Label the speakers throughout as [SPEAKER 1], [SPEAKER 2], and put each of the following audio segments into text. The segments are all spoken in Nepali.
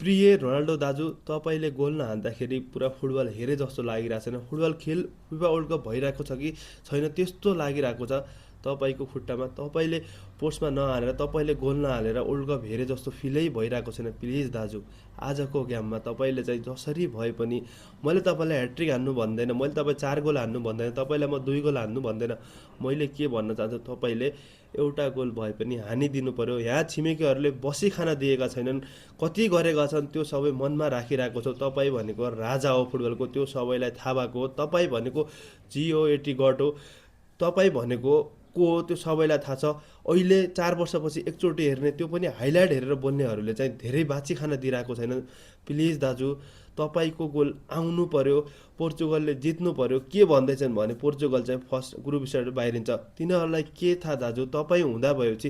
[SPEAKER 1] प्रिय रोनाल्डो दाजु, तपाईँले गोल नहान्दाखेरि पुरा फुटबल हेरे जस्तो लागिरहेको छैन। फुटबल खेल फिफा वर्ल्ड कप भइरहेको छ कि छैन त्यस्तो लागिरहेको छ तपाईँको खुट्टामा। तपाईँले पोस्टमा नहालेर, तपाईँले गोल नहालेर वर्ल्ड कप हेरे जस्तो फिलै भइरहेको छैन। प्लिज दाजु, आजको गेममा तपाईँले चाहिँ जसरी भए पनि, मैले तपाईँलाई ह्याट्रिक हान्नु भन्दैन, मैले तपाईँ 4 गोल हान्नु भन्दैन, तपाईँलाई म 2 गोल हान्नु भन्दैन। मैले के भन्न चाहन्छु, तपाईँले एउटा गोल भए पनि हानिदिनु पर्यो। यहाँ छिमेकीहरूले बसी खान दिएका छैनन्, कति गरेका छन् त्यो सबै मनमा राखिरहेको छ। तपाईँ भनेको राजा हो फुटबलको, त्यो सबैलाई थाहा भएको हो। तपाईँ भनेको जिओएटी गड हो, तपाईँ भनेको को हो त्यो सबैलाई थाहा छ। अहिले 4 वर्षपछि एकचोटि हेर्ने, त्यो पनि हाइलाइट हेरेर बोल्नेहरूले चाहिँ धेरै बाची खान दिइरहेको छैन। प्लिज दाजु, तपाईँको गोल आउनु पर्यो, पोर्चुगलले जित्नु पर्यो। के भन्दैछन् भने पोर्चुगल चाहिँ फर्स्ट ग्रुप स्टेजबाट बाहिरिन्छ। तिनीहरूलाई के थाहा दाजु, तपाईँ हुँदा भएपछि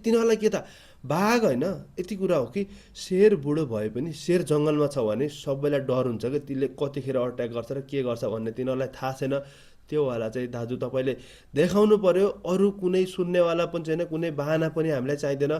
[SPEAKER 1] तिनीहरूलाई के थाहा? बाघ होइन, यति कुरा हो कि शेर बुढो भए पनि शेर जङ्गलमा छ भने सबैलाई डर हुन्छ कि त्यसले कतिखेर अट्याक गर्छ र के गर्छ भन्ने तिनीहरूलाई थाहा छैन। त्योवाला चाहिँ दाजु तपाईँले देखाउनु पर्यो। अरू कुनै सुन्नेवाला पनि छैन, कुनै बाहना पनि हामीलाई चाहिँदैन।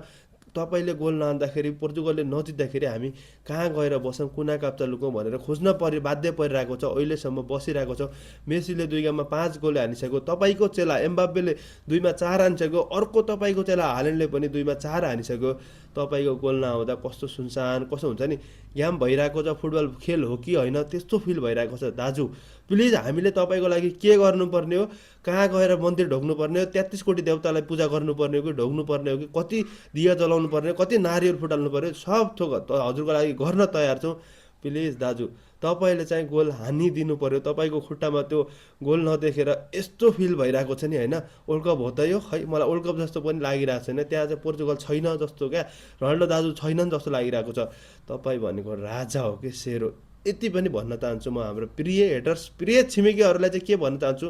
[SPEAKER 1] तपाईँले गोल नहान्दाखेरि, पोर्चुगलले नजित्दाखेरि हामी कहाँ गएर बसौँ, कुना काप्चा लुकौँ भनेर खोज्न बाध्य परिरहेको छ। अहिलेसम्म बसिरहेको छ। मेसीले 2 गेममा 5 गोल हानिसक्यो, तपाईँको चेला एम्बाप्पेले 2मा 4 हानिसक्यो, अर्को तपाईँको चेला हाल्यान्डले पनि 2मा 4 हानिसक्यो। तपाईँको गोल नआउँदा कस्तो सुनसान कस्तो हुन्छ नि। गेम भइरहेको छ, फुटबल खेल हो कि होइन त्यस्तो फिल भइरहेको छ। दाजु प्लिज, हामीले तपाईँको लागि के गर्नुपर्ने हो? कहाँ गएर मन्दिर ढोग्नुपर्ने हो? 33 कोटी देवतालाई पूजा गर्नुपर्ने हो कि ढोग्नुपर्ने हो कि कति दिया जलाउनु पर्ने हो, कति नारियल फुटाल्नु पर्यो, सब थोक हजुरको लागि गर्न तयार छौँ। प्लिज दाजु, तपाईँले चाहिँ गोल हानिदिनु पर्यो। तपाईँको खुट्टामा त्यो गोल नदेखेर यस्तो फिल भइरहेको छ नि होइन। वर्ल्ड कप हो त यो, खै मलाई वर्ल्ड कप जस्तो पनि लागिरहेको छैन। त्यहाँ चाहिँ पोर्चुगल छैन जस्तो क्या, रोनाल्डो दाजु छैनन् जस्तो लागिरहेको छ। तपाईँ भनेको राजा हो कि शेर हो, यति पनि भन्न चाहन्छु म। हाम्रो प्रिय हेटर्स, प्रिय छिमेकीहरूलाई चाहिँ के भन्न चाहन्छु,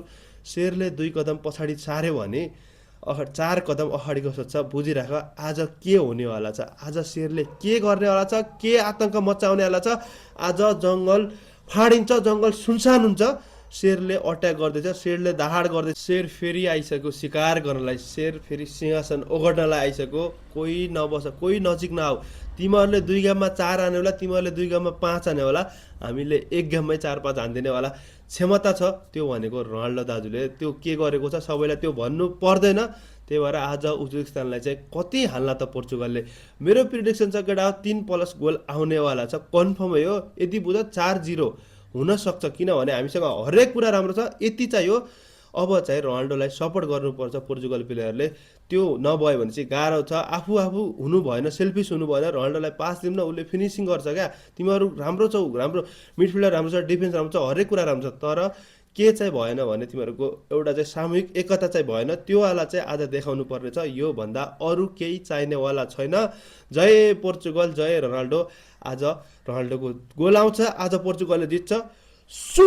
[SPEAKER 1] शेरले 2 कदम पछाडि सार्यो भने 4 कदम अगाडिको सोच्छ। बुझिराख आज के हुनेवाला छ, आज शेरले के गर्नेवाला छ, के आतङ्क मचाउनेवाला छ। आज जङ्गल फाडिन्छ, जङ्गल सुनसान हुन्छ। शेरले अट्याक गर्दैछ, शेरले दहाड गर्दैछ। शेर फेरि आइसक्यो शिकार गर्नलाई, शेर फेरि सिंहासन ओगट्नलाई आइसक्यो। कोही नबस, कोही नजिक नआऊ। तिमीहरूले 2 गेममा 4 हान्ने होला, तिमीहरूले 2 गेममा 5 हान्ने होला, हामीले 1 गेममै 4-5 हानिदिनेवाला क्षमता छ। त्यो भनेको रोनाल्डो दाजुले त्यो के गरेको छ सबैलाई त्यो भन्नु पर्दैन। त्यही भएर आज उज्बेकिस्तानलाई चाहिँ कति हाल्ला त पोर्चुगलले। मेरो प्रिडिक्सन छ केटा, 3+ गोल आउनेवाला छ, कन्फर्मै हो। यदि बुझ 4-0 हुनसक्छ, किनभने हामीसँग हरेक कुरा राम्रो छ। यति चाहिँ हो, अब चाहिँ रोनाल्डोलाई सपोर्ट गर्नुपर्छ पोर्चुगल प्लेयरले। त्यो नभयो भने चाहिँ गाह्रो छ। आफू हुनु भएन, सेल्फिस हुनु भएन। रोनाल्डोलाई पास दिउँ न, उसले फिनिसिङ गर्छ क्या। तिमीहरू राम्रो छौ, राम्रो मिडफिल्डर राम्रो छ, डिफेन्स राम्रो छ, हरेक कुरा राम्रो छ। तर के चाहिँ भएन भने तिमीहरूको एउटा चाहिँ सामूहिक एकता चाहिँ भएन। त्योवाला चाहिँ आज देखाउनु पर्ने छ। योभन्दा अरू केही चाहिनेवाला छैन। जय पोर्चुगल, जय रोनाल्डो। आज रोनाल्डोको गोल आउँछ, आज पोर्चुगलले जित्छ। सु